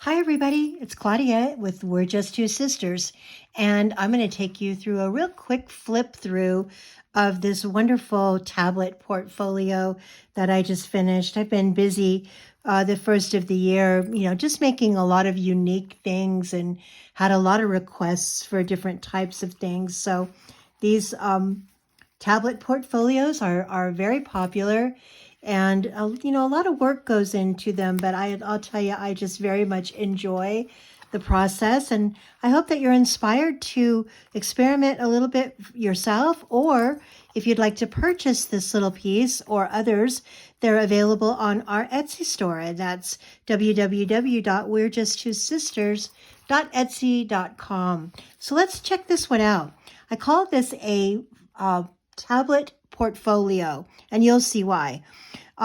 Hi, everybody. It's Claudia with We're Just Two Sisters, and I'm going to take you through a real quick flip through of this wonderful tablet portfolio that I just finished. I've been busy the first of the year, just making a lot of unique things and had a lot of requests for different types of things. So these tablet portfolios are very popular, and a lot of work goes into them, but I'll tell you, I just very much enjoy the process, and I hope that you're inspired to experiment a little bit yourself, or if you'd like to purchase this little piece or others, they're available on our Etsy store, and that's www.we'rejusttwosisters.etsy.com. So let's check this one out. I call this a tablet portfolio, and you'll see why.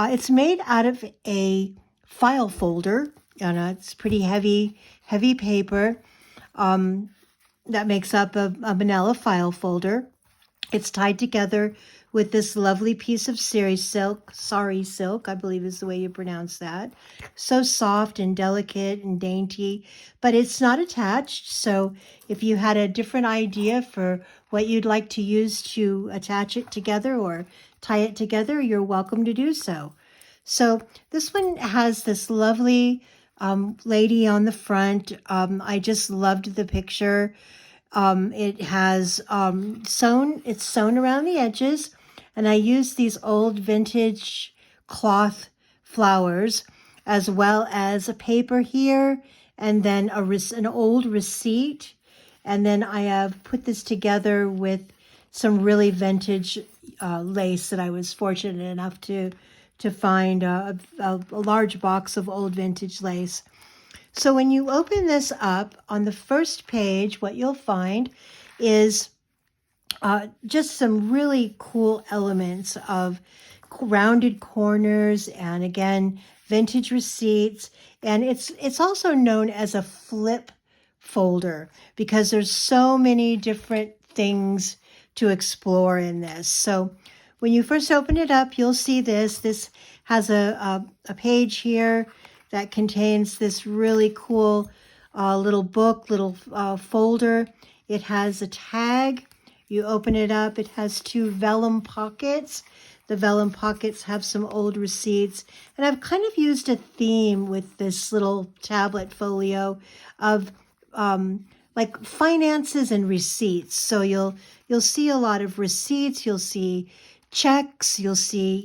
It's made out of a file folder, and it's pretty heavy paper that makes up a manila file folder. It's tied together with this lovely piece of sari silk, I believe is the way you pronounce that. So soft and delicate and dainty, but it's not attached. So if you had a different idea for what you'd like to use to attach it together or tie it together, you're welcome to do so. So this one has this lovely lady on the front. I just loved the picture. It has it's sewn around the edges, and I used these old vintage cloth flowers, as well as a paper here, and then an old receipt. And then I have put this together with some really vintage lace that I was fortunate enough to find a large box of old vintage lace. So when you open this up, on the first page, what you'll find is just some really cool elements of rounded corners and, again, vintage receipts. And it's also known as a flip folder because there's so many different things to explore in this. So when you first open it up, you'll see this. This has a page here that contains this really cool little book, little folder. It has a tag. You open it up. It has two vellum pockets. The vellum pockets have some old receipts. And I've kind of used a theme with this little tablet folio of like finances and receipts. So you'll see a lot of receipts. You'll see checks. You'll see,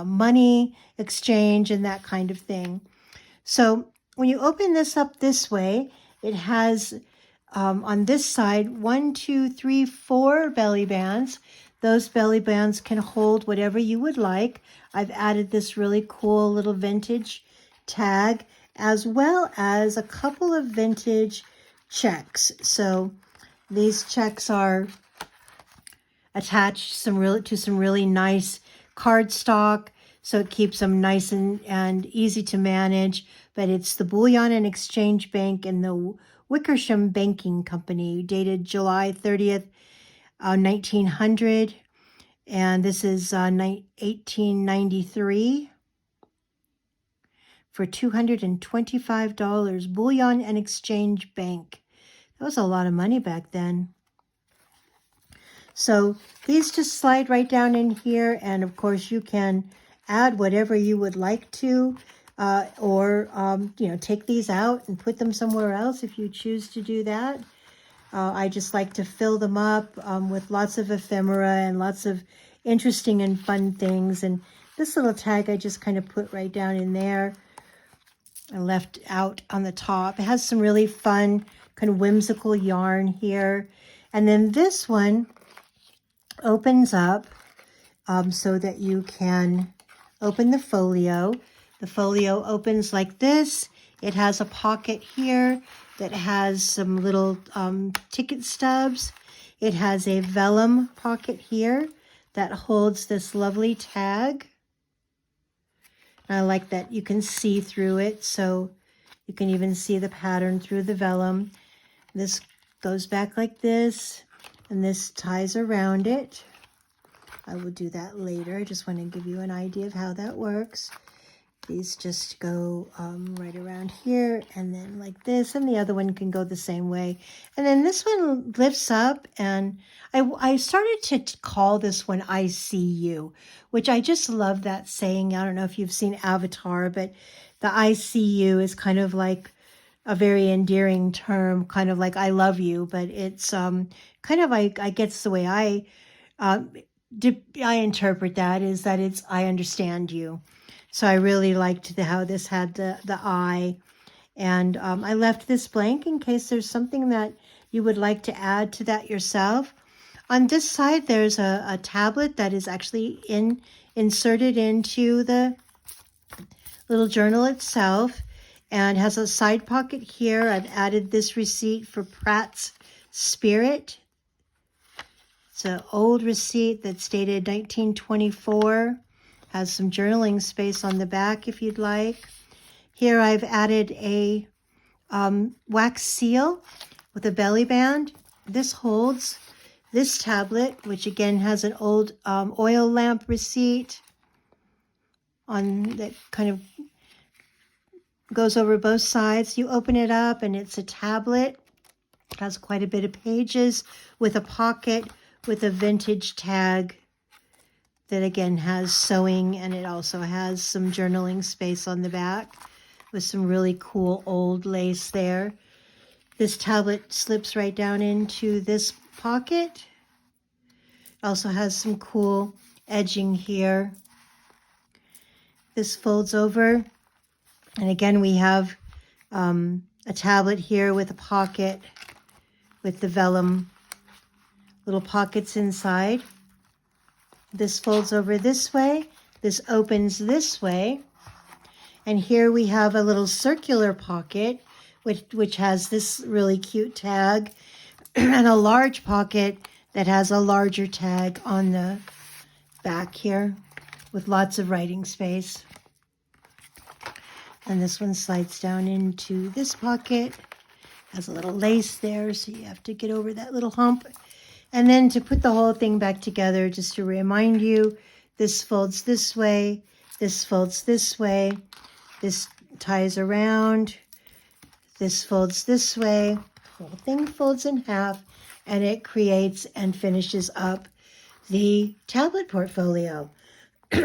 money exchange and that kind of thing. So when you open this up this way, it has on this side 1, 2, 3, 4 belly bands. Those belly bands can hold whatever you would like. I've added this really cool little vintage tag, as well as a couple of vintage checks. So these checks are attached to some really nice cardstock, so it keeps them nice and easy to manage. But it's the Bullion and Exchange Bank and the Wickersham Banking Company, dated July 30th, 1900. And this is 1893 for $225. Bullion and Exchange Bank. That was a lot of money back then. So these just slide right down in here, and of course you can add whatever you would like to, or take these out and put them somewhere else if you choose to do that. I just like to fill them up with lots of ephemera and lots of interesting and fun things. And this little tag I just kind of put right down in there. I left out on the top. It has some really fun, kind of whimsical yarn here. And then this one opens up so that you can open the folio. The folio opens like this. It has a pocket here that has some little ticket stubs. It has a vellum pocket here that holds this lovely tag. I like that you can see through it, so you can even see the pattern through the vellum. This goes back like this, and this ties around it. I will do that later. I just want to give you an idea of how that works. These just go right around here and then like this, and the other one can go the same way. And then this one lifts up, and I started to call this one I See You, which I just love that saying. I don't know if you've seen Avatar, but the I See You is kind of like a very endearing term, kind of like I love you, but it's kind of like, I guess the way um, I interpret that is that it's I understand you. So I really liked how this had the I, and I left this blank in case there's something that you would like to add to that yourself. On this side, there's a tablet that is actually inserted into the little journal itself, and has a side pocket here. I've added this receipt for Pratt's Spirit. It's an old receipt that's dated 1924. Has some journaling space on the back if you'd like. Here I've added a wax seal with a belly band. This holds this tablet, which again has an old oil lamp receipt on that kind of goes over both sides. You open it up and it's a tablet. It has quite a bit of pages with a pocket with a vintage tag that again has sewing, and it also has some journaling space on the back with some really cool old lace there. This tablet slips right down into this pocket. It also has some cool edging here. This folds over, and again we have a tablet here with a pocket with the vellum little pockets inside. This folds over this way. This opens this way. And here we have a little circular pocket, which has this really cute tag, and a large pocket that has a larger tag on the back here with lots of writing space. And this one slides down into this pocket. Has a little lace there, so you have to get over that little hump. And then to put the whole thing back together, just to remind you, this folds this way, this folds this way, this ties around, this folds this way, the whole thing folds in half, and it creates and finishes up the tablet portfolio.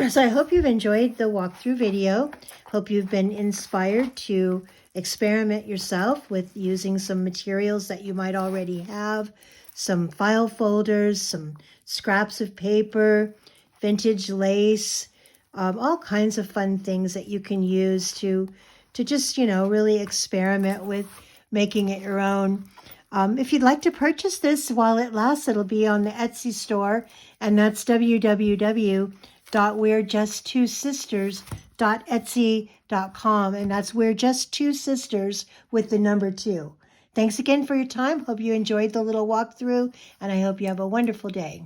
So I hope you've enjoyed the walkthrough video. Hope you've been inspired to experiment yourself with using some materials that you might already have, some file folders, some scraps of paper, vintage lace, all kinds of fun things that you can use to just, really experiment with making it your own. If you'd like to purchase this while it lasts, it'll be on the Etsy store, and that's www.we'rejusttwosisters.etsy.com, and that's We're Just Two Sisters with the number 2. Thanks again for your time. Hope you enjoyed the little walkthrough, and I hope you have a wonderful day.